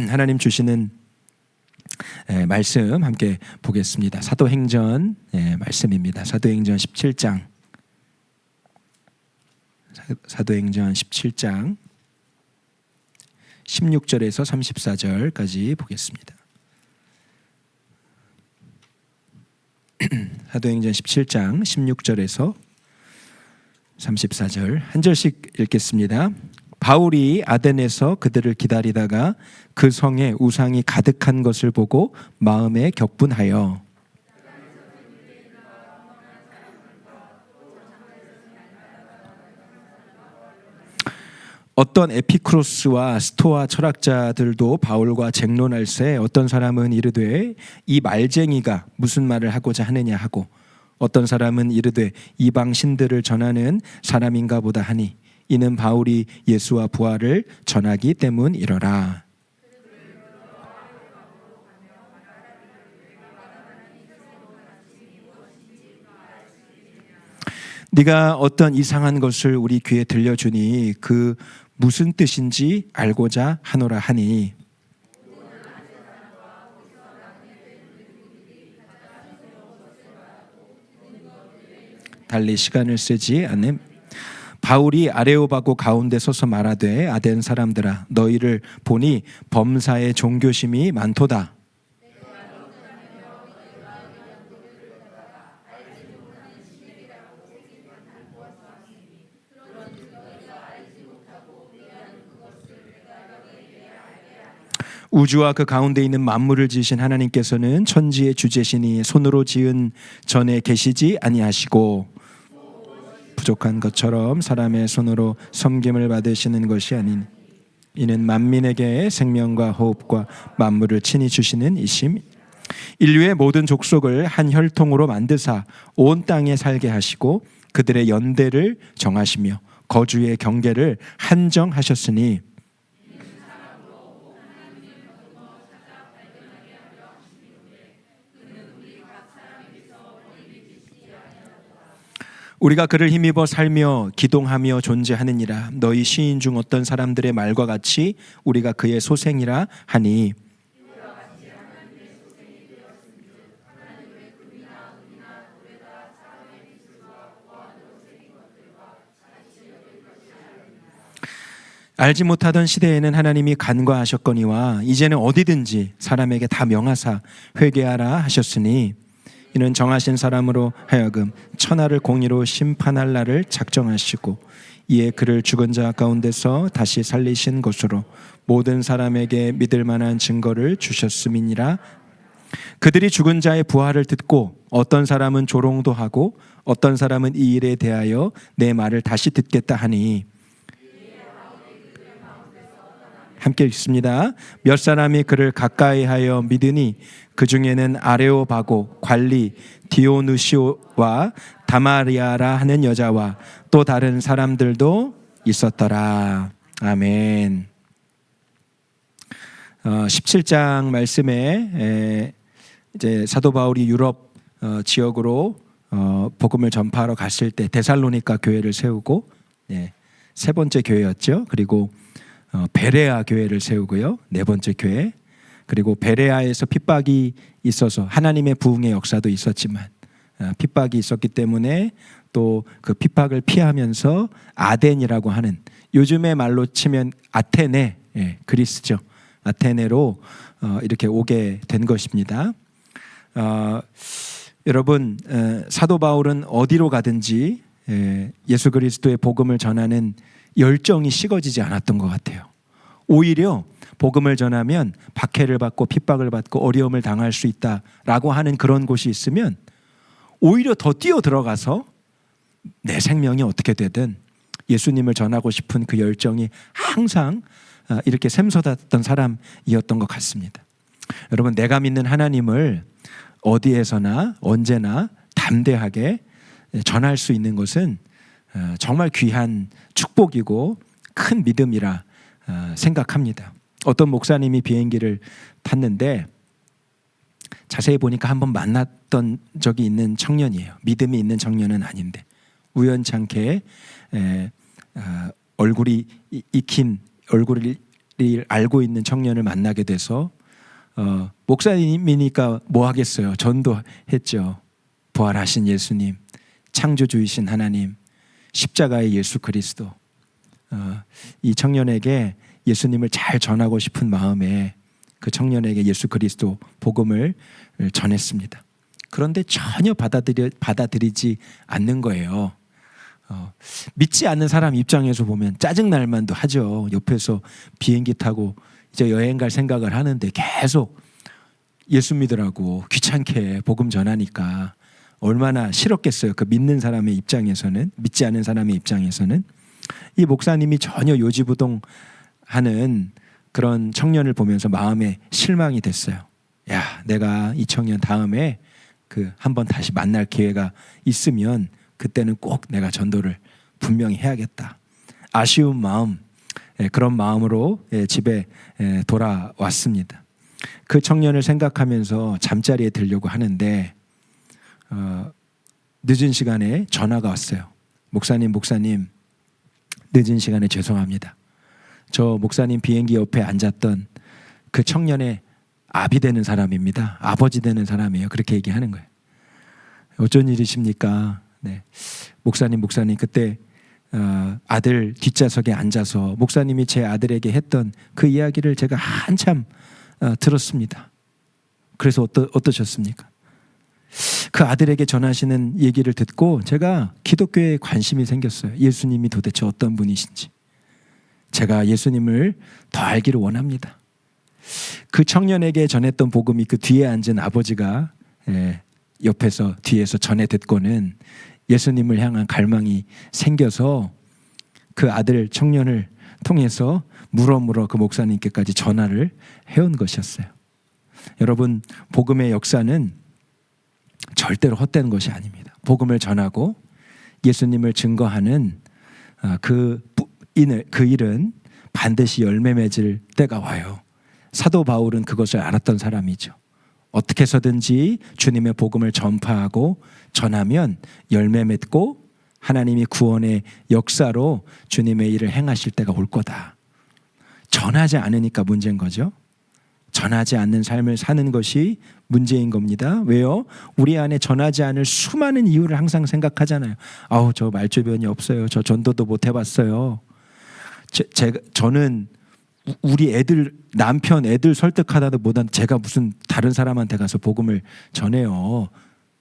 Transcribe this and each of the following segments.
하나님 주시는 말씀 함께 보겠습니다. 사도행전 말씀입니다. 사도행전 17장 사도행전 17장 16절에서 34절까지 보겠습니다. 사도행전 17장 16절에서 34절 한 절씩 읽겠습니다. 바울이 아덴에서 그들을 기다리다가 그 성에 우상이 가득한 것을 보고 마음에 격분하여 어떤 에피크로스와 스토아 철학자들도 바울과 쟁론할새 어떤 사람은 이르되 이 말쟁이가 무슨 말을 하고자 하느냐 하고 어떤 사람은 이르되 이방 신들을 전하는 사람인가 보다 하니 이는 바울이 예수와 부활을 전하기 때문이러라. 네가 어떤 이상한 것을 우리 귀에 들려주니 그 무슨 뜻인지 알고자 하노라 하니 달리 시간을 쓰지 않음. 바울이 아레오바고 가운데 서서 말하되 아덴 사람들아 너희를 보니 범사의 종교심이 많도다. 우주와 그 가운데 있는 만물을 지으신 하나님께서는 천지의 주제시니 손으로 지은 전에 계시지 아니하시고 부족한 것처럼 사람의 손으로 섬김을 받으시는 것이 아닌 이는 만민에게 생명과 호흡과 만물을 친히 주시는 이심 인류의 모든 족속을 한 혈통으로 만드사 온 땅에 살게 하시고 그들의 연대를 정하시며 거주의 경계를 한정하셨으니 우리가 그를 힘입어 살며 기동하며 존재하느니라. 너희 시인 중 어떤 사람들의 말과 같이 우리가 그의 소생이라 하니 알지 못하던 시대에는 하나님이 간과하셨거니와 이제는 어디든지 사람에게 다 명하사 회개하라 하셨으니 이는 정하신 사람으로 하여금 천하를 공의로 심판할 날을 작정하시고 이에 그를 죽은 자 가운데서 다시 살리신 것으로 모든 사람에게 믿을 만한 증거를 주셨음이니라. 그들이 죽은 자의 부활을 듣고 어떤 사람은 조롱도 하고 어떤 사람은 이 일에 대하여 내 말을 다시 듣겠다 하니 함께 읽습니다. 몇 사람이 그를 가까이하여 믿으니 그 중에는 아레오바고 관리 디오누시오와 다마리아라 하는 여자와 또 다른 사람들도 있었더라. 아멘. 17장 말씀에 이제 사도 바울이 유럽 지역으로 복음을 전파하러 갔을 때 데살로니가 교회를 세우고 세 번째 교회였죠. 그리고 베레아 교회를 세우고요. 네 번째 교회. 그리고 베레아에서 핍박이 있어서 하나님의 부흥의 역사도 있었지만 핍박이 있었기 때문에 또 그 핍박을 피하면서 아덴이라고 하는 요즘의 말로 치면 아테네, 그리스죠. 아테네로 이렇게 오게 된 것입니다. 여러분 사도 바울은 어디로 가든지 예수 그리스도의 복음을 전하는 열정이 식어지지 않았던 것 같아요. 오히려 복음을 전하면 박해를 받고 핍박을 받고 어려움을 당할 수 있다라고 하는 그런 곳이 있으면 오히려 더 뛰어 들어가서 내 생명이 어떻게 되든 예수님을 전하고 싶은 그 열정이 항상 이렇게 샘솟았던 사람이었던 것 같습니다. 여러분 내가 믿는 하나님을 어디에서나 언제나 담대하게 전할 수 있는 것은 정말 귀한 축복이고 큰 믿음이라 생각합니다. 어떤 목사님이 비행기를 탔는데 자세히 보니까 한번 만났던 적이 있는 청년이에요. 믿음이 있는 청년은 아닌데 우연찮게 얼굴이 익힌 얼굴을 알고 있는 청년을 만나게 돼서 목사님이니까 뭐 하겠어요. 전도했죠. 부활하신 예수님, 창조주이신 하나님, 십자가의 예수 그리스도. 이 청년에게 예수님을 잘 전하고 싶은 마음에 그 청년에게 예수 그리스도 복음을 전했습니다. 그런데 전혀 받아들이지 않는 거예요. 믿지 않는 사람 입장에서 보면 짜증날 만도 하죠. 옆에서 비행기 타고 이제 여행 갈 생각을 하는데 계속 예수 믿으라고 귀찮게 복음 전하니까 얼마나 싫었겠어요. 그 믿는 사람의 입장에서는, 믿지 않는 사람의 입장에서는. 이 목사님이 전혀 요지부동하는 그런 청년을 보면서 마음에 실망이 됐어요. 야, 내가 이 청년 다음에 한번 다시 만날 기회가 있으면 그때는 꼭 내가 전도를 분명히 해야겠다. 아쉬운 마음, 그런 마음으로 집에 돌아왔습니다. 그 청년을 생각하면서 잠자리에 들려고 하는데 늦은 시간에 전화가 왔어요. 목사님, 늦은 시간에 죄송합니다. 저 목사님 비행기 옆에 앉았던 그 청년의 아비 되는 사람입니다. 아버지 되는 사람이에요. 그렇게 얘기하는 거예요. 어쩐 일이십니까? 네. 목사님 그때 아들 뒷좌석에 앉아서 목사님이 제 아들에게 했던 그 이야기를 제가 한참 들었습니다. 그래서 어떠셨습니까? 그 아들에게 전하시는 얘기를 듣고 제가 기독교에 관심이 생겼어요. 예수님이 도대체 어떤 분이신지. 제가 예수님을 더 알기를 원합니다. 그 청년에게 전했던 복음이 그 뒤에 앉은 아버지가 옆에서 뒤에서 전해 듣고는 예수님을 향한 갈망이 생겨서 그 아들 청년을 통해서 물어 그 목사님께까지 전화를 해온 것이었어요. 여러분, 복음의 역사는 절대로 헛되는 것이 아닙니다. 복음을 전하고 예수님을 증거하는 그 일은 반드시 열매 맺을 때가 와요. 사도 바울은 그것을 알았던 사람이죠. 어떻게 해서든지 주님의 복음을 전파하고 전하면 열매 맺고 하나님이 구원의 역사로 주님의 일을 행하실 때가 올 거다. 전하지 않으니까 문제인 거죠. 전하지 않는 삶을 사는 것이 문제인 겁니다. 왜요? 우리 안에 전하지 않을 수많은 이유를 항상 생각하잖아요. 아우, 저 말주변이 없어요. 저 전도도 못 해봤어요. 저는 우리 애들, 남편 애들 설득하다도 못한 제가 무슨 다른 사람한테 가서 복음을 전해요.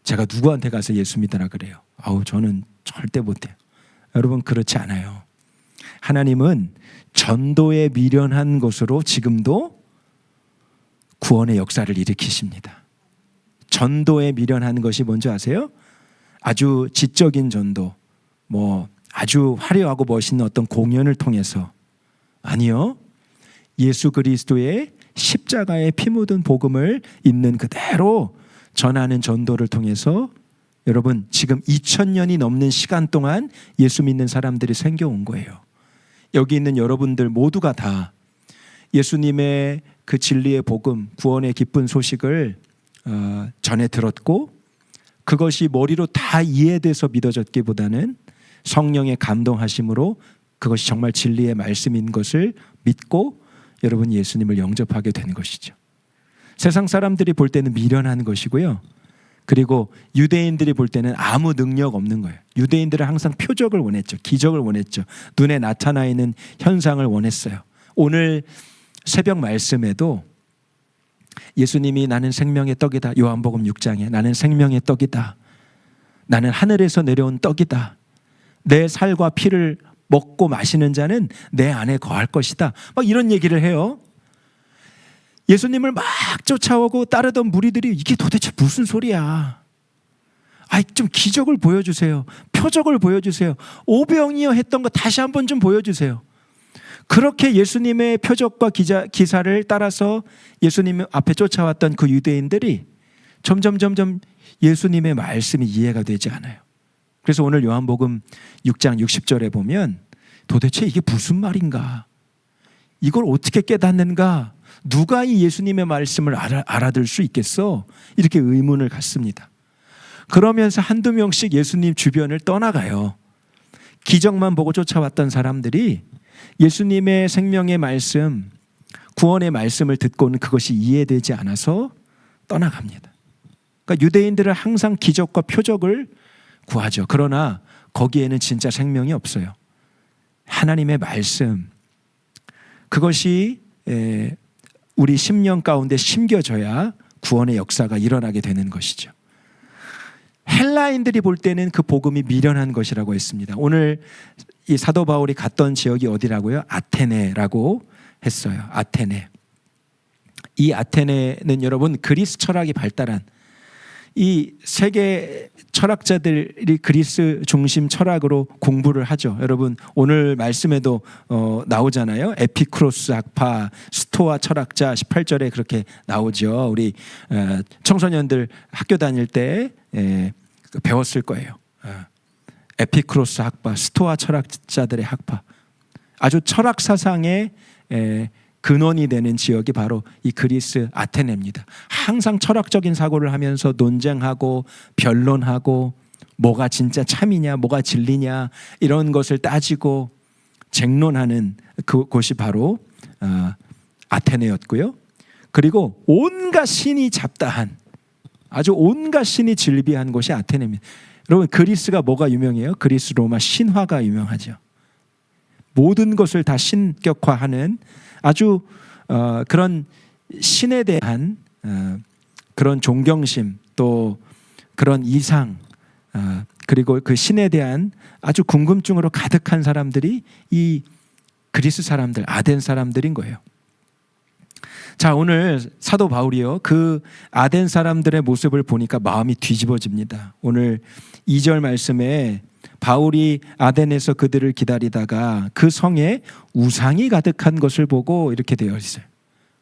제가 누구한테 가서 예수 믿으라 그래요. 아우, 저는 절대 못해요. 여러분, 그렇지 않아요. 하나님은 전도에 미련한 것으로 지금도 구원의 역사를 일으키십니다. 전도에 미련한 것이 뭔지 아세요? 아주 지적인 전도, 아주 화려하고 멋있는 어떤 공연을 통해서, 아니요, 예수 그리스도의 십자가에 피 묻은 복음을 있는 그대로 전하는 전도를 통해서 여러분, 지금 2000년이 넘는 시간 동안 예수 믿는 사람들이 생겨온 거예요. 여기 있는 여러분들 모두가 다 예수님의 그 진리의 복음, 구원의 기쁜 소식을 전해 들었고, 그것이 머리로 다 이해돼서 믿어졌기보다는 성령의 감동하심으로 그것이 정말 진리의 말씀인 것을 믿고 여러분 예수님을 영접하게 되는 것이죠. 세상 사람들이 볼 때는 미련한 것이고요. 그리고 유대인들이 볼 때는 아무 능력 없는 거예요. 유대인들은 항상 표적을 원했죠. 기적을 원했죠. 눈에 나타나 있는 현상을 원했어요. 오늘 새벽 말씀에도 예수님이 나는 생명의 떡이다. 요한복음 6장에 나는 생명의 떡이다. 나는 하늘에서 내려온 떡이다. 내 살과 피를 먹고 마시는 자는 내 안에 거할 것이다. 막 이런 얘기를 해요. 예수님을 막 쫓아오고 따르던 무리들이 이게 도대체 무슨 소리야. 좀 기적을 보여주세요. 표적을 보여주세요. 오병이어 했던 거 다시 한번 좀 보여주세요. 그렇게 예수님의 표적과 기사를 따라서 예수님 앞에 쫓아왔던 그 유대인들이 점점 예수님의 말씀이 이해가 되지 않아요. 그래서 오늘 요한복음 6장 60절에 보면 도대체 이게 무슨 말인가? 이걸 어떻게 깨닫는가? 누가 이 예수님의 말씀을 알아들 수 있겠어? 이렇게 의문을 갖습니다. 그러면서 한두 명씩 예수님 주변을 떠나가요. 기적만 보고 쫓아왔던 사람들이 예수님의 생명의 말씀, 구원의 말씀을 듣고는 그것이 이해되지 않아서 떠나갑니다. 그러니까 유대인들은 항상 기적과 표적을 구하죠. 그러나 거기에는 진짜 생명이 없어요. 하나님의 말씀, 그것이 우리 심령 가운데 심겨져야 구원의 역사가 일어나게 되는 것이죠. 헬라인들이 볼 때는 그 복음이 미련한 것이라고 했습니다. 오늘 이 사도 바울이 갔던 지역이 어디라고요? 아테네라고 했어요. 아테네. 이 아테네는 여러분 그리스 철학이 발달한, 이 세계 철학자들이 그리스 중심 철학으로 공부를 하죠. 여러분 오늘 말씀에도 나오잖아요. 에피쿠로스 학파, 스토아 철학자 18절에 그렇게 나오죠. 우리 청소년들 학교 다닐 때 배웠을 거예요. 에피쿠로스 학파, 스토아 철학자들의 학파. 아주 철학 사상의 근원이 되는 지역이 바로 이 그리스 아테네입니다. 항상 철학적인 사고를 하면서 논쟁하고 변론하고 뭐가 진짜 참이냐 뭐가 진리냐 이런 것을 따지고 쟁론하는 그곳이 바로 아테네였고요. 그리고 온갖 신이 잡다한, 아주 온갖 신이 즐비한 곳이 아테네입니다. 여러분 그리스가 뭐가 유명해요? 그리스 로마 신화가 유명하죠. 모든 것을 다 신격화하는 아주 그런 신에 대한 그런 존경심, 또 그런 이상, 그리고 그 신에 대한 아주 궁금증으로 가득한 사람들이 이 그리스 사람들, 아덴 사람들인 거예요. 자, 오늘 사도 바울이요, 그 아덴 사람들의 모습을 보니까 마음이 뒤집어집니다. 오늘 2절 말씀에 바울이 아덴에서 그들을 기다리다가 그 성에 우상이 가득한 것을 보고 이렇게 되어 있어요.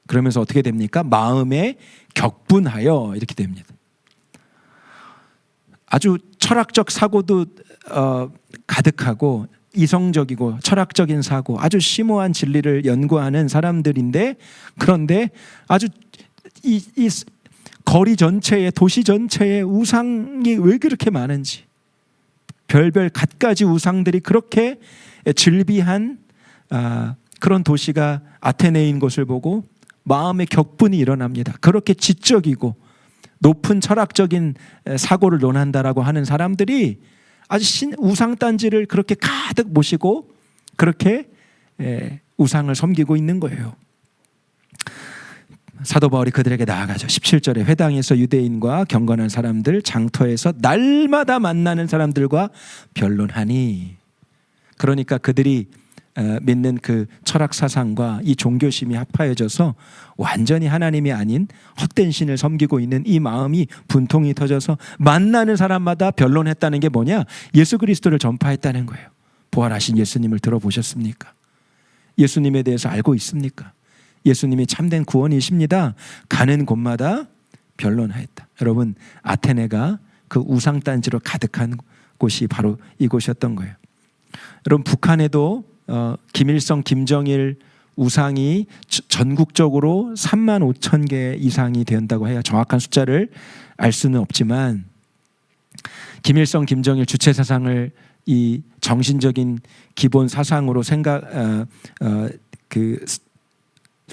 그러면서 어떻게 됩니까? 마음에 격분하여 이렇게 됩니다. 아주 철학적 사고도 가득하고 이성적이고 철학적인 사고, 아주 심오한 진리를 연구하는 사람들인데, 그런데 아주 이 거리 전체에, 도시 전체에 우상이 왜 그렇게 많은지, 별별 갖가지 우상들이 그렇게 즐비한 그런 도시가 아테네인 것을 보고 마음의 격분이 일어납니다. 그렇게 지적이고 높은 철학적인 사고를 논한다라고 하는 사람들이 아주 우상단지를 그렇게 가득 모시고 그렇게 우상을 섬기고 있는 거예요. 사도 바울이 그들에게 나아가죠. 17절에 회당에서 유대인과 경건한 사람들, 장터에서 날마다 만나는 사람들과 변론하니, 그러니까 그들이 믿는 그 철학 사상과 이 종교심이 합하여져서 완전히 하나님이 아닌 헛된 신을 섬기고 있는 이 마음이 분통이 터져서 만나는 사람마다 변론했다는 게 뭐냐? 예수 그리스도를 전파했다는 거예요. 부활하신 예수님을 들어보셨습니까? 예수님에 대해서 알고 있습니까? 예수님이 참된 구원이십니다. 가는 곳마다 변론하였다. 여러분, 아테네가 그 우상단지로 가득한 곳이 바로 이곳이었던 거예요. 여러분, 북한에도 김일성, 김정일 우상이 전국적으로 3만 5천 개 이상이 된다고 해요. 정확한 숫자를 알 수는 없지만, 김일성, 김정일 주체 사상을 이 정신적인 기본 사상으로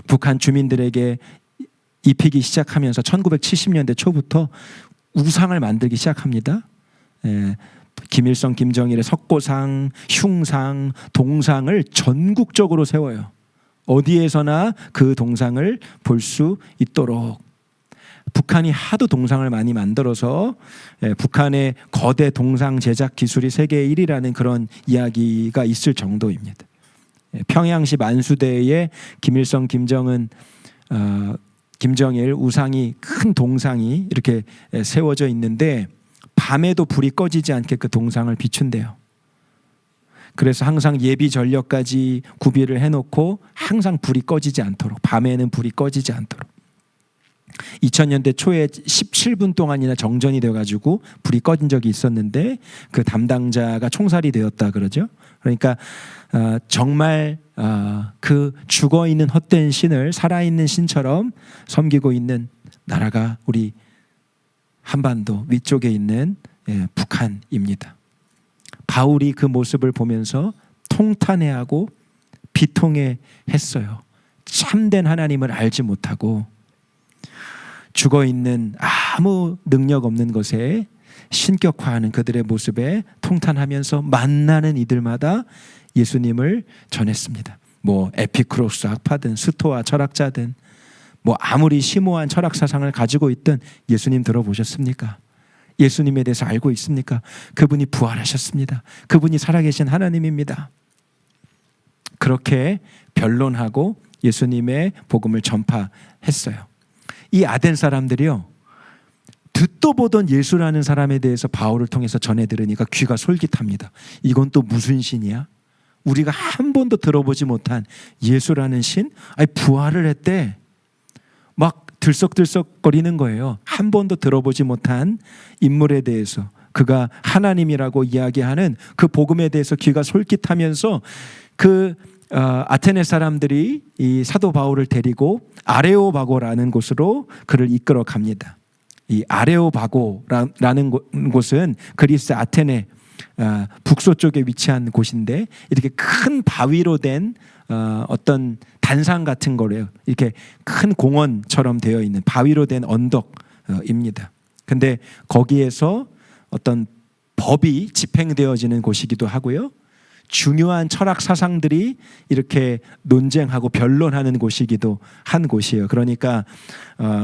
북한 주민들에게 입히기 시작하면서 1970년대 초부터 우상을 만들기 시작합니다. 김일성, 김정일의 석고상, 흉상, 동상을 전국적으로 세워요. 어디에서나 그 동상을 볼 수 있도록. 북한이 하도 동상을 많이 만들어서 북한의 거대 동상 제작 기술이 세계 1위라는 그런 이야기가 있을 정도입니다. 평양시 만수대에 김일성, 김정일 우상이, 큰 동상이 이렇게 세워져 있는데 밤에도 불이 꺼지지 않게 그 동상을 비춘대요. 그래서 항상 예비 전력까지 구비를 해놓고 항상 불이 꺼지지 않도록, 밤에는 불이 꺼지지 않도록. 2000년대 초에 17분 동안이나 정전이 돼가지고 불이 꺼진 적이 있었는데 그 담당자가 총살이 되었다 그러죠. 그러니까 정말 그 죽어있는 헛된 신을 살아있는 신처럼 섬기고 있는 나라가 우리 한반도 위쪽에 있는 북한입니다. 바울이 그 모습을 보면서 통탄해하고 비통해했어요. 참된 하나님을 알지 못하고 죽어있는 아무 능력 없는 것에 신격화하는 그들의 모습에 통탄하면서 만나는 이들마다 예수님을 전했습니다. 뭐 에피크로스 학파든 스토아 철학자든 뭐 아무리 심오한 철학 사상을 가지고 있든 예수님 들어보셨습니까? 예수님에 대해서 알고 있습니까? 그분이 부활하셨습니다. 그분이 살아계신 하나님입니다. 그렇게 변론하고 예수님의 복음을 전파했어요. 이 아덴 사람들이요, 듣도 보던 예수라는 사람에 대해서 바울을 통해서 전해 들으니까 귀가 솔깃합니다. 이건 또 무슨 신이야? 우리가 한 번도 들어보지 못한 예수라는 신? 아니, 부활을 했대. 막 들썩들썩거리는 거예요. 한 번도 들어보지 못한 인물에 대해서, 그가 하나님이라고 이야기하는 그 복음에 대해서 귀가 솔깃하면서 아테네 사람들이 이 사도 바울을 데리고 아레오바고라는 곳으로 그를 이끌어 갑니다. 이 아레오바고라는 곳은 그리스 아테네 북서쪽에 위치한 곳인데, 이렇게 큰 바위로 된 어떤 단상 같은 거래요. 이렇게 큰 공원처럼 되어 있는 바위로 된 언덕입니다. 근데 거기에서 어떤 법이 집행되어지는 곳이기도 하고요, 중요한 철학 사상들이 이렇게 논쟁하고 변론하는 곳이기도 한 곳이에요. 그러니까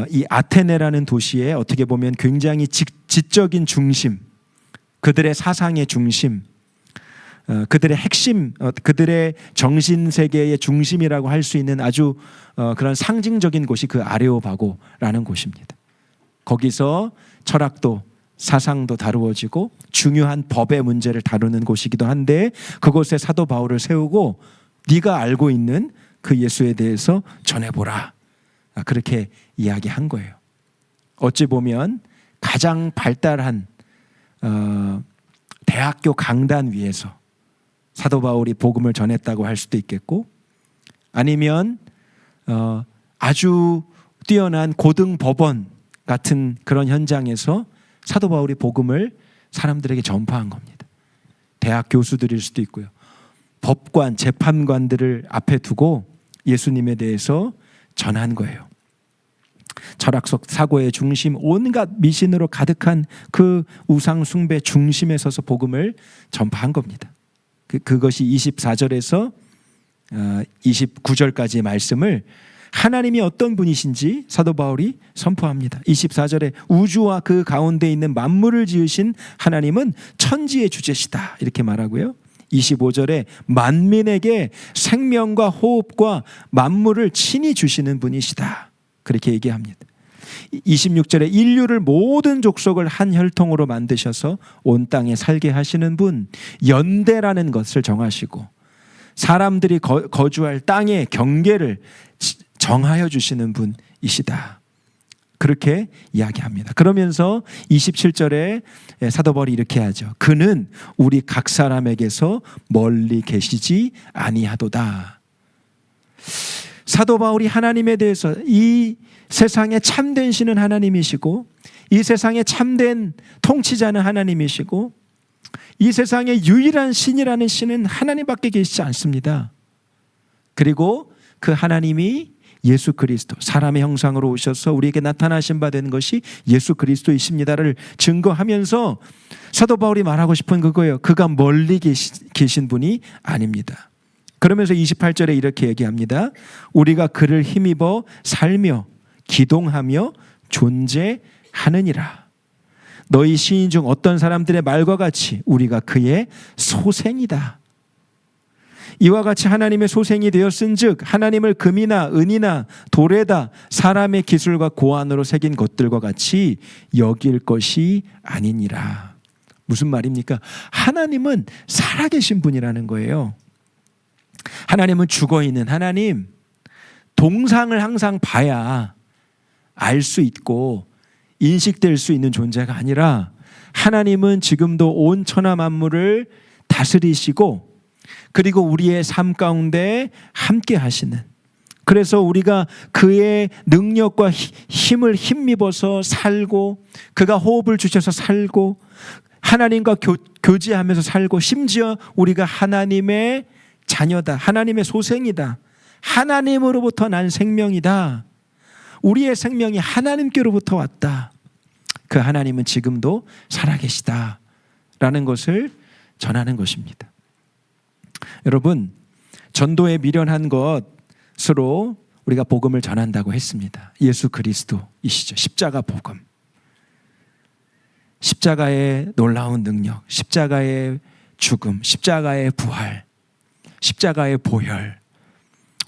이 아테네라는 도시에 어떻게 보면 굉장히 지적인 중심, 그들의 사상의 중심, 그들의 핵심, 그들의 정신세계의 중심이라고 할 수 있는 아주 그런 상징적인 곳이 그 아레오바고라는 곳입니다. 거기서 철학도 사상도 다루어지고 중요한 법의 문제를 다루는 곳이기도 한데, 그곳에 사도 바울을 세우고 네가 알고 있는 그 예수에 대해서 전해보라, 그렇게 이야기한 거예요. 어찌 보면 가장 발달한 대학교 강단 위에서 사도 바울이 복음을 전했다고 할 수도 있겠고, 아니면 아주 뛰어난 고등법원 같은 그런 현장에서 사도 바울이 복음을 사람들에게 전파한 겁니다. 대학 교수들일 수도 있고요, 법관, 재판관들을 앞에 두고 예수님에 대해서 전한 거예요. 철학적 사고의 중심, 온갖 미신으로 가득한 그 우상 숭배 중심에 서서 복음을 전파한 겁니다. 그것이 24절에서 29절까지의 말씀을 하나님이 어떤 분이신지 사도 바울이 선포합니다. 24절에 우주와 그 가운데 있는 만물을 지으신 하나님은 천지의 주제시다, 이렇게 말하고요. 25절에 만민에게 생명과 호흡과 만물을 친히 주시는 분이시다, 그렇게 얘기합니다. 26절에 인류를 모든 족속을 한 혈통으로 만드셔서 온 땅에 살게 하시는 분, 연대라는 것을 정하시고 사람들이 거주할 땅의 경계를 정하여 주시는 분이시다, 그렇게 이야기합니다. 그러면서 27절에 사도 바울이 이렇게 하죠. 그는 우리 각 사람에게서 멀리 계시지 아니하도다. 사도 바울이 하나님에 대해서 이 세상에 참된 신은 하나님이시고, 이 세상에 참된 통치자는 하나님이시고, 이 세상에 유일한 신이라는 신은 하나님밖에 계시지 않습니다. 그리고 그 하나님이 예수 그리스도, 사람의 형상으로 오셔서 우리에게 나타나신 바 된 것이 예수 그리스도이십니다를 증거하면서 사도 바울이 말하고 싶은 그거예요. 그가 멀리 계신 분이 아닙니다. 그러면서 28절에 이렇게 얘기합니다. 우리가 그를 힘입어 살며 기동하며 존재하느니라. 너희 시인 중 어떤 사람들의 말과 같이 우리가 그의 소생이다. 이와 같이 하나님의 소생이 되었은즉 하나님을 금이나 은이나 돌에다 사람의 기술과 고안으로 새긴 것들과 같이 여길 것이 아니니라. 무슨 말입니까? 하나님은 살아계신 분이라는 거예요. 하나님은 죽어있는 하나님, 동상을 항상 봐야 알 수 있고 인식될 수 있는 존재가 아니라, 하나님은 지금도 온 천하 만물을 다스리시고 그리고 우리의 삶 가운데 함께 하시는, 그래서 우리가 그의 능력과 힘을 힘입어서 살고, 그가 호흡을 주셔서 살고, 하나님과 교제하면서 살고, 심지어 우리가 하나님의 자녀다, 하나님의 소생이다, 하나님으로부터 난 생명이다. 우리의 생명이 하나님께로부터 왔다. 그 하나님은 지금도 살아계시다 라는 것을 전하는 것입니다. 여러분, 전도에 미련한 것으로 우리가 복음을 전한다고 했습니다. 예수 그리스도이시죠. 십자가 복음. 십자가의 놀라운 능력, 십자가의 죽음, 십자가의 부활, 십자가의 보혈,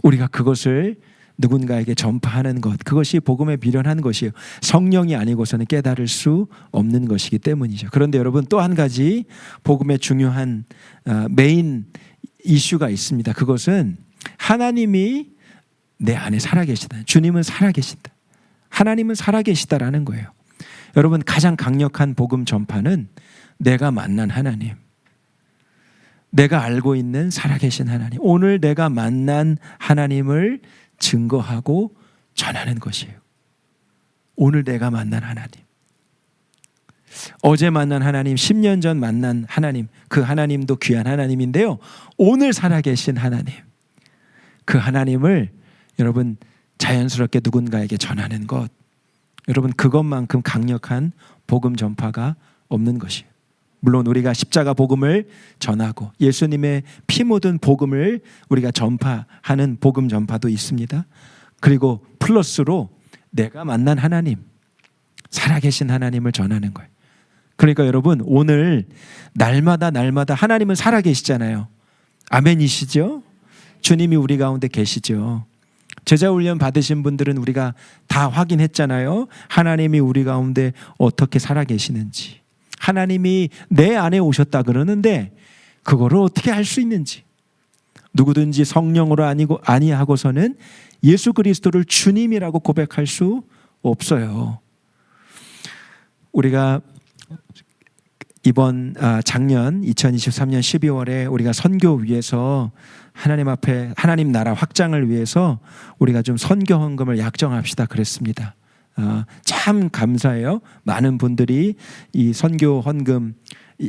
우리가 그것을 누군가에게 전파하는 것, 그것이 복음에 미련한 것이에요. 성령이 아니고서는 깨달을 수 없는 것이기 때문이죠. 그런데 여러분, 또 한 가지 복음의 중요한 메인 이슈가 있습니다. 그것은 하나님이 내 안에 살아계시다. 주님은 살아계신다. 하나님은 살아계시다라는 거예요. 여러분, 가장 강력한 복음 전파는 내가 만난 하나님, 내가 알고 있는 살아계신 하나님, 오늘 내가 만난 하나님을 증거하고 전하는 것이에요. 오늘 내가 만난 하나님, 어제 만난 하나님, 10년 전 만난 하나님, 그 하나님도 귀한 하나님인데요, 오늘 살아계신 하나님, 그 하나님을 여러분 자연스럽게 누군가에게 전하는 것, 여러분 그것만큼 강력한 복음 전파가 없는 것이에요. 물론 우리가 십자가 복음을 전하고 예수님의 피 묻은 복음을 우리가 전파하는 복음 전파도 있습니다. 그리고 플러스로 내가 만난 하나님, 살아계신 하나님을 전하는 거예요. 그러니까 여러분, 오늘 날마다 하나님은 살아계시잖아요. 아멘이시죠? 주님이 우리 가운데 계시죠. 제자훈련 받으신 분들은 우리가 다 확인했잖아요. 하나님이 우리 가운데 어떻게 살아계시는지, 하나님이 내 안에 오셨다 그러는데 그거를 어떻게 알 수 있는지, 누구든지 성령으로 아니하고서는 예수 그리스도를 주님이라고 고백할 수 없어요. 우리가 이번 작년 2023년 12월에 우리가 선교 위해서 하나님 앞에 하나님 나라 확장을 위해서 우리가 좀 선교 헌금을 약정합시다 그랬습니다. 참 감사해요. 많은 분들이 이 선교 헌금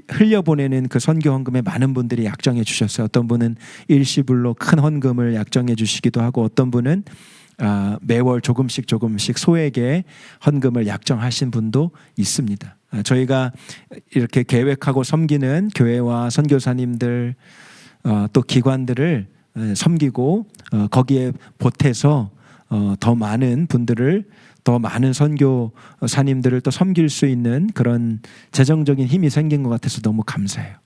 흘려보내는 그 선교 헌금에 많은 분들이 약정해 주셨어요. 어떤 분은 일시불로 큰 헌금을 약정해 주시기도 하고, 어떤 분은 매월 조금씩 소액의 헌금을 약정하신 분도 있습니다. 저희가 이렇게 계획하고 섬기는 교회와 선교사님들 또 기관들을 섬기고 거기에 보태서 더 많은 분들을, 더 많은 선교사님들을 또 섬길 수 있는 그런 재정적인 힘이 생긴 것 같아서 너무 감사해요.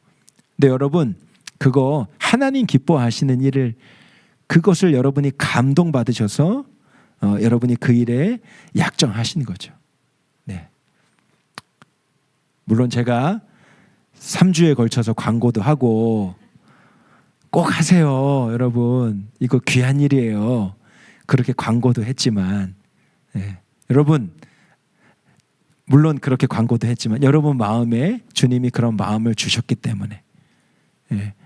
근데 여러분, 그거 하나님 기뻐하시는 일을, 그것을 여러분이 감동받으셔서 여러분이 그 일에 약정하신 거죠. 네. 물론 제가 3주에 걸쳐서 광고도 하고, 꼭 하세요 여러분, 이거 귀한 일이에요, 그렇게 광고도 했지만, 네. 여러분 물론 그렇게 광고도 했지만 여러분 마음에 주님이 그런 마음을 주셨기 때문에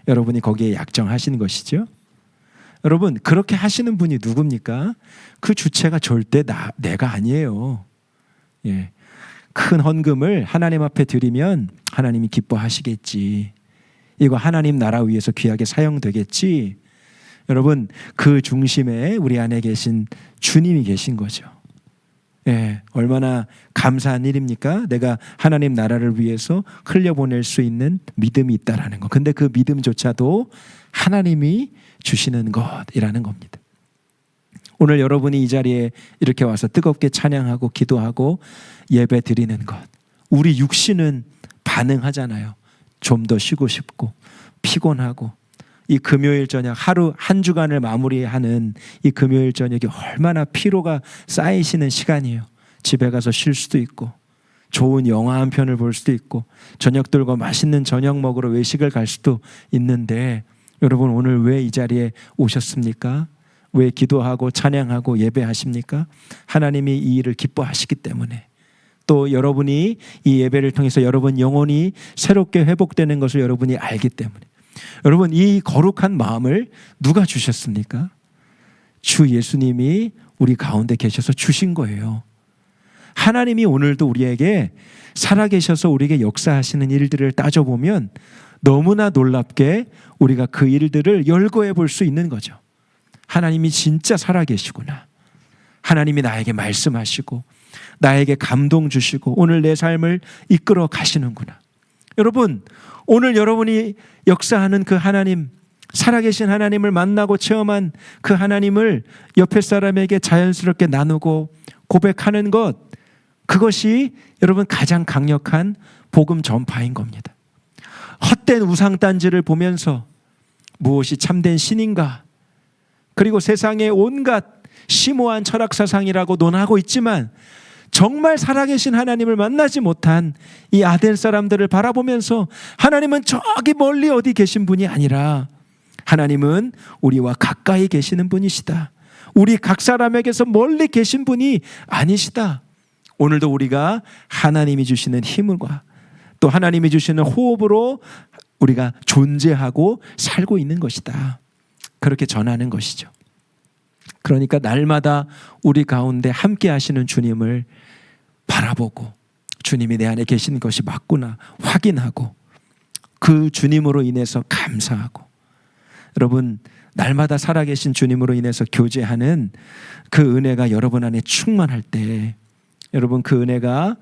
여러분이 거기에 약정하시는 것이죠. 여러분, 그렇게 하시는 분이 누굽니까? 그 주체가 절대 내가 아니에요. 큰 헌금을 하나님 앞에 드리면 하나님이 기뻐하시겠지, 이거 하나님 나라 위해서 귀하게 사용되겠지. 여러분, 그 중심에 우리 안에 계신 주님이 계신 거죠. 얼마나 감사한 일입니까? 내가 하나님 나라를 위해서 흘려보낼 수 있는 믿음이 있다라는 거. 근데 그 믿음조차도 하나님이 주시는 것이라는 겁니다. 오늘 여러분이 이 자리에 이렇게 와서 뜨겁게 찬양하고 기도하고 예배 드리는 것, 우리 육신은 반응하잖아요. 좀 더 쉬고 싶고 피곤하고, 이 금요일 저녁, 하루 한 주간을 마무리하는 이 금요일 저녁이 얼마나 피로가 쌓이시는 시간이에요. 집에 가서 쉴 수도 있고, 좋은 영화 한 편을 볼 수도 있고, 저녁들과 맛있는 저녁 먹으러 외식을 갈 수도 있는데, 여러분 오늘 왜 이 자리에 오셨습니까? 왜 기도하고 찬양하고 예배하십니까? 하나님이 이 일을 기뻐하시기 때문에, 또 여러분이 이 예배를 통해서 여러분 영혼이 새롭게 회복되는 것을 여러분이 알기 때문에, 여러분 이 거룩한 마음을 누가 주셨습니까? 주 예수님이 우리 가운데 계셔서 주신 거예요. 하나님이 오늘도 우리에게 살아계셔서 우리에게 역사하시는 일들을 따져보면 너무나 놀랍게 우리가 그 일들을 열거해 볼 수 있는 거죠. 하나님이 진짜 살아계시구나. 하나님이 나에게 말씀하시고 나에게 감동 주시고 오늘 내 삶을 이끌어 가시는구나. 여러분, 오늘 여러분이 역사하는 그 하나님, 살아계신 하나님을 만나고 체험한 그 하나님을 옆에 사람에게 자연스럽게 나누고 고백하는 것, 그것이 여러분 가장 강력한 복음 전파인 겁니다. 헛된 우상단지를 보면서 무엇이 참된 신인가, 그리고 세상의 온갖 심오한 철학사상이라고 논하고 있지만 정말 살아계신 하나님을 만나지 못한 이 아덴 사람들을 바라보면서 하나님은 저기 멀리 어디 계신 분이 아니라 하나님은 우리와 가까이 계시는 분이시다. 우리 각 사람에게서 멀리 계신 분이 아니시다. 오늘도 우리가 하나님이 주시는 힘과 또 하나님이 주시는 호흡으로 우리가 존재하고 살고 있는 것이다. 그렇게 전하는 것이죠. 그러니까 날마다 우리 가운데 함께 하시는 주님을 바라보고 주님이 내 안에 계신 것이 맞구나 확인하고 그 주님으로 인해서 감사하고, 여러분 날마다 살아계신 주님으로 인해서 교제하는 그 은혜가 여러분 안에 충만할 때 여러분 그 은혜가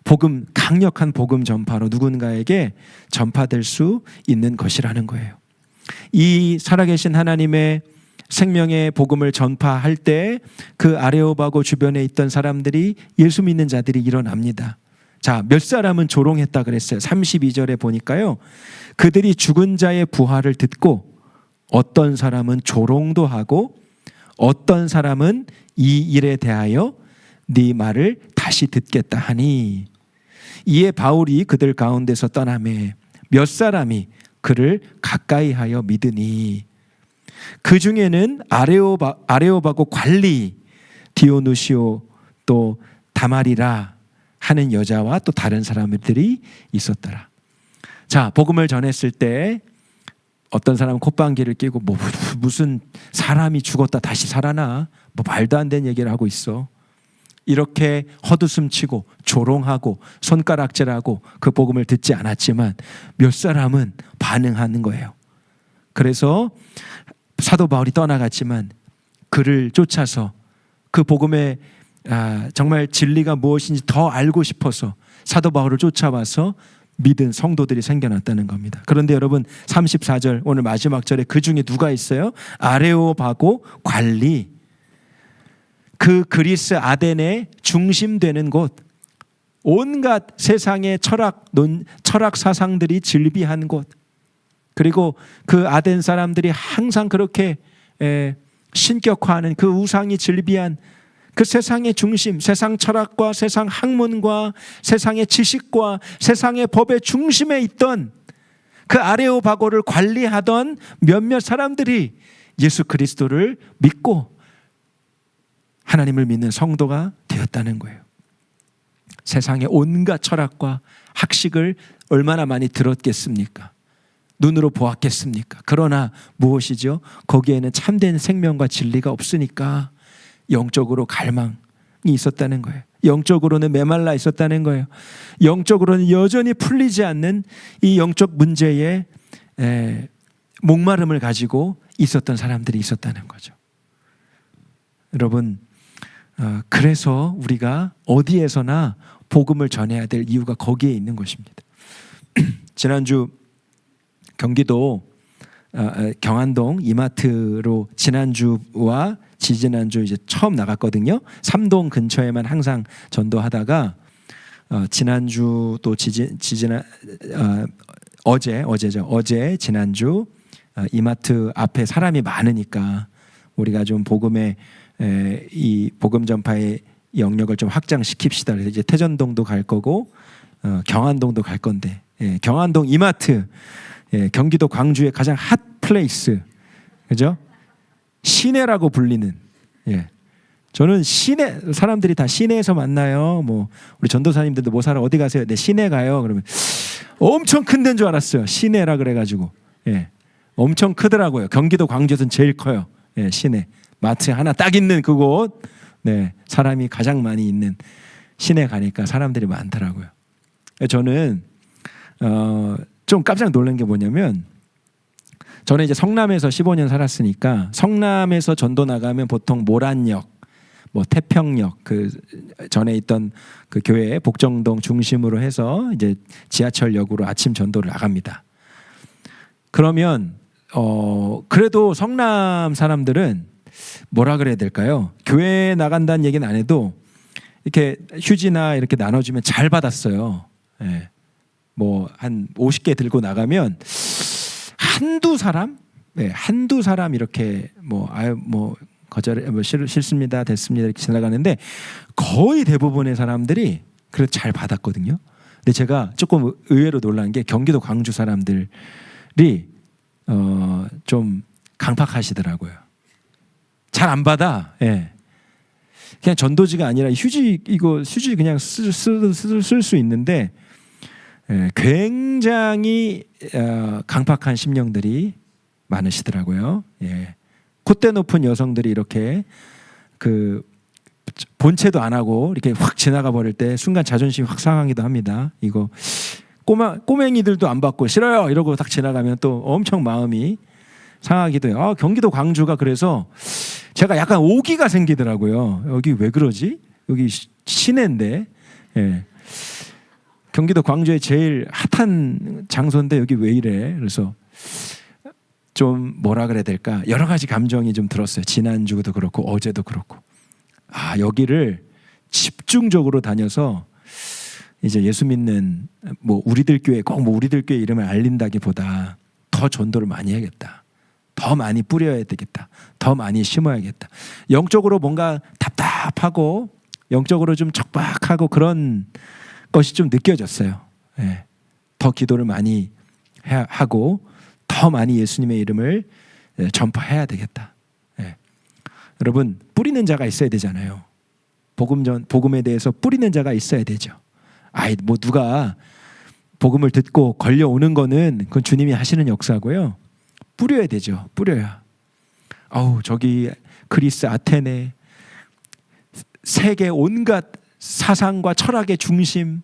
복음, 강력한 복음 전파로 누군가에게 전파될 수 있는 것이라는 거예요. 이 살아계신 하나님의 생명의 복음을 전파할 때 그 아레오바고 주변에 있던 사람들이, 예수 믿는 자들이 일어납니다. 자, 몇 사람은 조롱했다 그랬어요. 32절에 보니까요, 그들이 죽은 자의 부활을 듣고 어떤 사람은 조롱도 하고 어떤 사람은 이 일에 대하여 네 말을 다시 듣겠다 하니, 이에 바울이 그들 가운데서 떠나매 몇 사람이 그를 가까이 하여 믿으니, 그 중에는 아레오바고 관리 디오누시오 또 다마리라 하는 여자와 또 다른 사람들이 있었더라. 자, 복음을 전했을 때 어떤 사람은 콧방귀를 뀌고 뭐 무슨 사람이 죽었다 다시 살아나, 뭐 말도 안 되는 얘기를 하고 있어. 이렇게 헛웃음치고 조롱하고 손가락질하고 그 복음을 듣지 않았지만 몇 사람은 반응하는 거예요. 그래서 사도 바울이 떠나갔지만 그를 쫓아서 그 복음의 정말 진리가 무엇인지 더 알고 싶어서 사도 바울을 쫓아와서 믿은 성도들이 생겨났다는 겁니다. 그런데 여러분 34절 오늘 마지막 절에 그 중에 누가 있어요? 아레오바고 관리, 그 그리스 아덴의 중심되는 곳, 온갖 세상의 철학 사상들이 즐비한 곳, 그리고 그 아덴 사람들이 항상 그렇게 신격화하는 그 우상이 즐비한 그 세상의 중심, 세상 철학과 세상 학문과 세상의 지식과 세상의 법의 중심에 있던 그 아레오바고를 관리하던 몇몇 사람들이 예수 그리스도를 믿고 하나님을 믿는 성도가 되었다는 거예요. 세상의 온갖 철학과 학식을 얼마나 많이 들었겠습니까? 눈으로 보았겠습니까? 그러나 무엇이죠? 거기에는 참된 생명과 진리가 없으니까 영적으로 갈망이 있었다는 거예요. 영적으로는 메말라 있었다는 거예요. 영적으로는 여전히 풀리지 않는 이 영적 문제에 목마름을 가지고 있었던 사람들이 있었다는 거죠. 여러분, 그래서 우리가 어디에서나 복음을 전해야 될 이유가 거기에 있는 것입니다. 지난주 경기도 경안동 이마트로 지난주와 지지난주 이제 처음 나갔거든요. 삼동 근처에만 항상 전도하다가 지난주 또 어제 지난주 이마트 앞에 사람이 많으니까 우리가 좀 복음의 이 복음 전파의 영역을 좀 확장시킵시다. 그래서 이제 태전동도 갈 거고 경안동도 갈 건데, 경안동 이마트, 경기도 광주의 가장 핫 플레이스, 그죠? 시내라고 불리는, 저는 시내, 사람들이 다 시내에서 만나요. 뭐 우리 전도사님들도 뭐 사러 어디 가세요? 네, 시내 가요. 그러면 엄청 큰 데인 줄 알았어요. 시내라 그래가지고, 엄청 크더라고요. 경기도 광주에서는 제일 커요. 시내 마트 하나 딱 있는 그곳, 사람이 가장 많이 있는 시내 가니까 사람들이 많더라고요. 저는 좀 깜짝 놀란 게 뭐냐면, 저는 이제 성남에서 15년 살았으니까 성남에서 전도 나가면 보통 모란역, 뭐 태평역, 그 전에 있던 그 교회 복정동 중심으로 해서 이제 지하철역으로 아침 전도를 나갑니다. 그러면 그래도 성남 사람들은 뭐라 그래야 될까요? 교회 나간다는 얘기는 안 해도 이렇게 휴지나 이렇게 나눠주면 잘 받았어요. 예. 뭐 한 50개 들고 나가면 한두 사람, 네, 한두 사람 이렇게 뭐 거절해, 싫습니다, 됐습니다 이렇게 지나가는데 거의 대부분의 사람들이 그래도 잘 받았거든요. 근데 제가 조금 의외로 놀란 게 경기도 광주 사람들이 좀 강팍하시더라고요. 잘 안 받아. 예. 그냥 전도지가 아니라 휴지 그냥 쓸 수 있는데 굉장히 강팍한 심령들이 많으시더라고요. 예. 콧대 높은 여성들이 이렇게 그 본체도 안 하고 이렇게 확 지나가 버릴 때 순간 자존심이 확 상하기도 합니다. 이거 꼬맹이들도 안 받고 싫어요 이러고 딱 지나가면 또 엄청 마음이 상하기도 해요. 경기도 광주가 그래서 제가 약간 오기가 생기더라고요. 여기 왜 그러지? 여기 시내인데. 예. 경기도 광주의 제일 핫한 장소인데 여기 왜 이래? 그래서 좀 뭐라 그래야 될까? 여러 가지 감정이 좀 들었어요. 지난주도 그렇고 어제도 그렇고. 여기를 집중적으로 다녀서 이제 예수 믿는 뭐 우리들 교회 꼭 뭐 우리들 교회 이름을 알린다기보다 더 전도를 많이 해야겠다. 더 많이 뿌려야 되겠다. 더 많이 심어야겠다. 영적으로 뭔가 답답하고 영적으로 좀 척박하고 그런 것이 좀 느껴졌어요. 예. 더 기도를 많이 하고 더 많이 예수님의 이름을 전파해야 되겠다. 예. 여러분 뿌리는 자가 있어야 되잖아요. 복음에 대해서 뿌리는 자가 있어야 되죠. 뭐 누가 복음을 듣고 걸려오는 거는 그건 주님이 하시는 역사고요. 뿌려야 되죠. 뿌려야. 저기 그리스 아테네 세계 온갖 사상과 철학의 중심,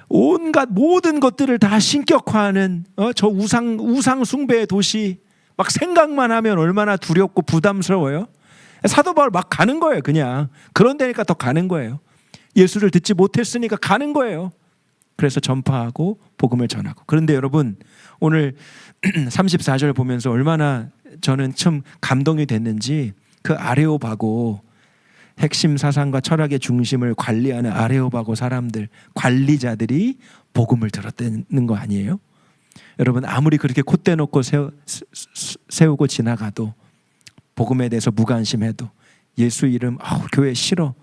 온갖 모든 것들을 다 신격화하는 저 우상 숭배의 도시 막 생각만 하면 얼마나 두렵고 부담스러워요. 사도 바울 막 가는 거예요. 그냥 그런 데니까 더 가는 거예요. 예수를 듣지 못했으니까 가는 거예요. 그래서 전파하고 복음을 전하고. 그런데 여러분 오늘 34절 보면서 얼마나 저는 참 감동이 됐는지 그 아레오바고 핵심 사상과 철학의 중심을 관리하는 아레오바고 사람들, 관리자들이 복음을 들었다는 거 아니에요? 여러분 아무리 그렇게 콧대 놓고 세우고 지나가도 복음에 대해서 무관심해도 예수 이름 교회 싫어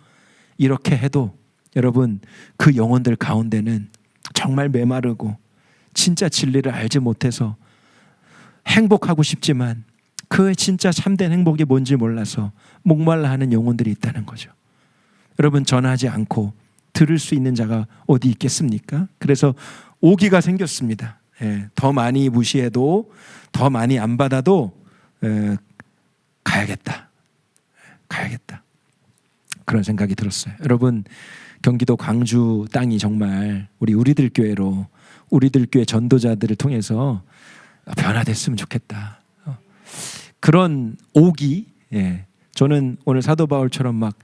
이렇게 해도 여러분 그 영혼들 가운데는 정말 메마르고 진짜 진리를 알지 못해서 행복하고 싶지만 그 진짜 참된 행복이 뭔지 몰라서 목말라 하는 영혼들이 있다는 거죠. 여러분 전하지 않고 들을 수 있는 자가 어디 있겠습니까? 그래서 오기가 생겼습니다. 더 많이 무시해도 더 많이 안 받아도 가야겠다. 그런 생각이 들었어요. 여러분 경기도 광주 땅이 정말 우리들 교회로 우리들 교회 전도자들을 통해서 변화됐으면 좋겠다. 그런 오기, 저는 오늘 사도 바울처럼 막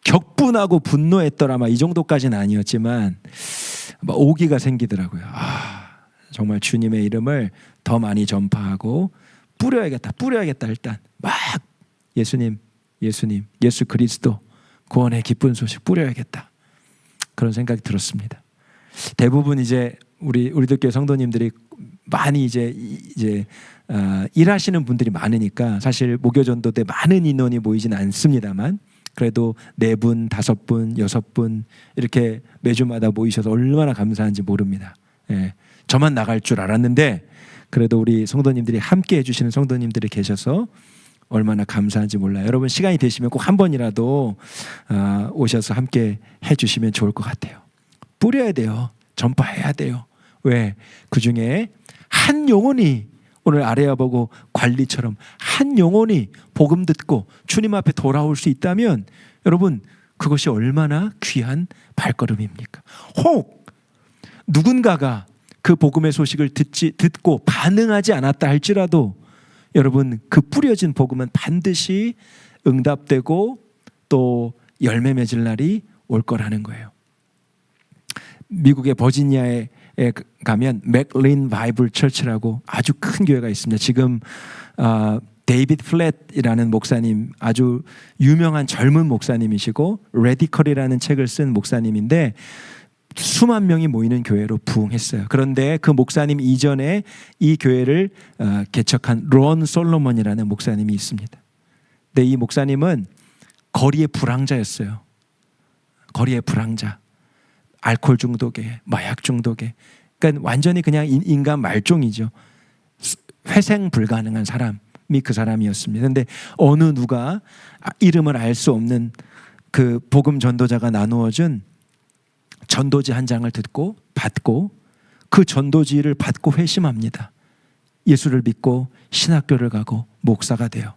격분하고 분노했더라 이 정도까지는 아니었지만 막 오기가 생기더라고요. 정말 주님의 이름을 더 많이 전파하고 뿌려야겠다 일단 막 예수님, 예수 그리스도 구원의 기쁜 소식 뿌려야겠다. 그런 생각이 들었습니다. 대부분 이제 우리들 교회 성도님들이 많이 이제 일하시는 분들이 많으니까 사실 목요 전도 때 많은 인원이 모이진 않습니다만 그래도 4분, 5분, 6분 이렇게 매주마다 모이셔서 얼마나 감사한지 모릅니다. 저만 나갈 줄 알았는데 그래도 우리 성도님들이 함께 해주시는 성도님들이 계셔서 얼마나 감사한지 몰라요. 여러분 시간이 되시면 꼭 한 번이라도 오셔서 함께 해주시면 좋을 것 같아요. 뿌려야 돼요. 전파해야 돼요. 왜? 그 중에 한 영혼이 오늘 아레아보고 관리처럼 한 영혼이 복음 듣고 주님 앞에 돌아올 수 있다면 여러분 그것이 얼마나 귀한 발걸음입니까? 혹 누군가가 그 복음의 소식을 듣고 반응하지 않았다 할지라도 여러분 그 뿌려진 복음은 반드시 응답되고 또 열매 맺을 날이 올 거라는 거예요. 미국의 버지니아에 가면 맥린 바이블 처치라고 아주 큰 교회가 있습니다. 지금 데이비드 플랫이라는 목사님, 아주 유명한 젊은 목사님이시고 레디컬이라는 책을 쓴 목사님인데 수만 명이 모이는 교회로 부흥했어요. 그런데 그 목사님 이전에 이 교회를 개척한 론 솔로몬이라는 목사님이 있습니다. 근데 이 목사님은 거리의 불황자였어요. 거리의 불황자, 알코올 중독에, 마약 중독에, 그러니까 완전히 그냥 인간 말종이죠. 회생 불가능한 사람이 그 사람이었습니다. 그런데 어느 누가 이름을 알 수 없는 그 복음 전도자가 나누어준 전도지 한 장을 듣고 받고 그 전도지를 받고 회심합니다. 예수를 믿고 신학교를 가고 목사가 돼요.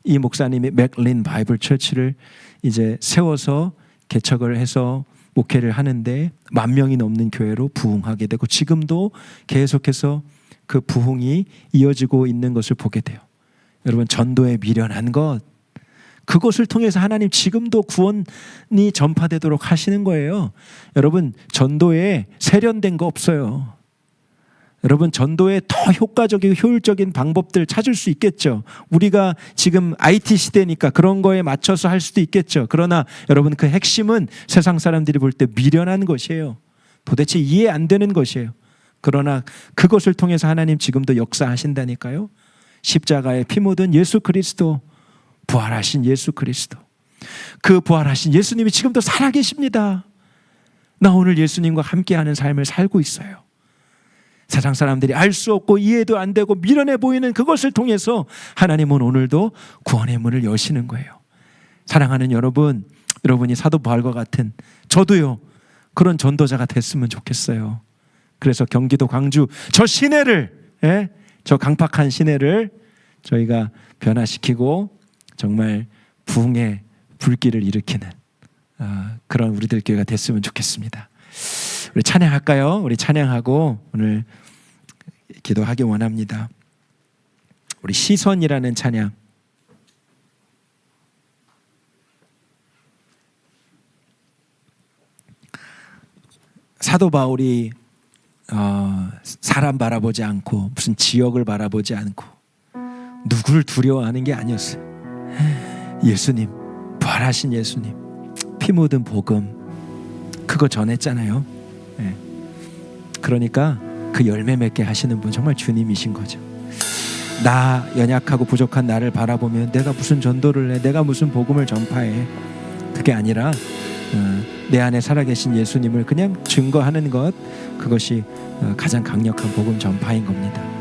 이 목사님이 맥린 바이블 처치를 이제 세워서 개척을 해서 목회를 하는데 10,000명이 넘는 교회로 부흥하게 되고 지금도 계속해서 그 부흥이 이어지고 있는 것을 보게 돼요. 여러분, 전도에 미련한 것, 그것을 통해서 하나님 지금도 구원이 전파되도록 하시는 거예요. 여러분, 전도에 세련된 거 없어요. 여러분, 전도에 더 효과적이고 효율적인 방법들 찾을 수 있겠죠. 우리가 지금 IT 시대니까 그런 거에 맞춰서 할 수도 있겠죠. 그러나 여러분, 그 핵심은 세상 사람들이 볼 때 미련한 것이에요. 도대체 이해 안 되는 것이에요. 그러나 그것을 통해서 하나님 지금도 역사하신다니까요. 십자가에 피 묻은 예수 그리스도, 부활하신 예수 그리스도, 그 부활하신 예수님이 지금도 살아계십니다. 나 오늘 예수님과 함께하는 삶을 살고 있어요. 세상 사람들이 알 수 없고 이해도 안 되고 미련해 보이는 그것을 통해서 하나님은 오늘도 구원의 문을 여시는 거예요. 사랑하는 여러분, 여러분이 사도 바울과 같은, 저도요, 그런 전도자가 됐으면 좋겠어요. 그래서 경기도 광주 저 시내를, 저 강팍한 시내를 저희가 변화시키고 정말 부흥의 불길을 일으키는 그런 우리들 교회가 됐으면 좋겠습니다. 우리 찬양할까요? 우리 찬양하고 오늘 기도하기 원합니다. 우리 시선이라는 찬양. 사도 바울이 사람 바라보지 않고 무슨 지역을 바라보지 않고 누구를 두려워하는 게 아니었어요. 예수님, 부활하신 예수님, 피 묻은 복음, 그거 전했잖아요. 그러니까 그 열매 맺게 하시는 분 정말 주님이신 거죠. 나 연약하고 부족한 나를 바라보면 내가 무슨 전도를 해, 내가 무슨 복음을 전파해, 그게 아니라 내 안에 살아계신 예수님을 그냥 증거하는 것, 그것이 가장 강력한 복음 전파인 겁니다.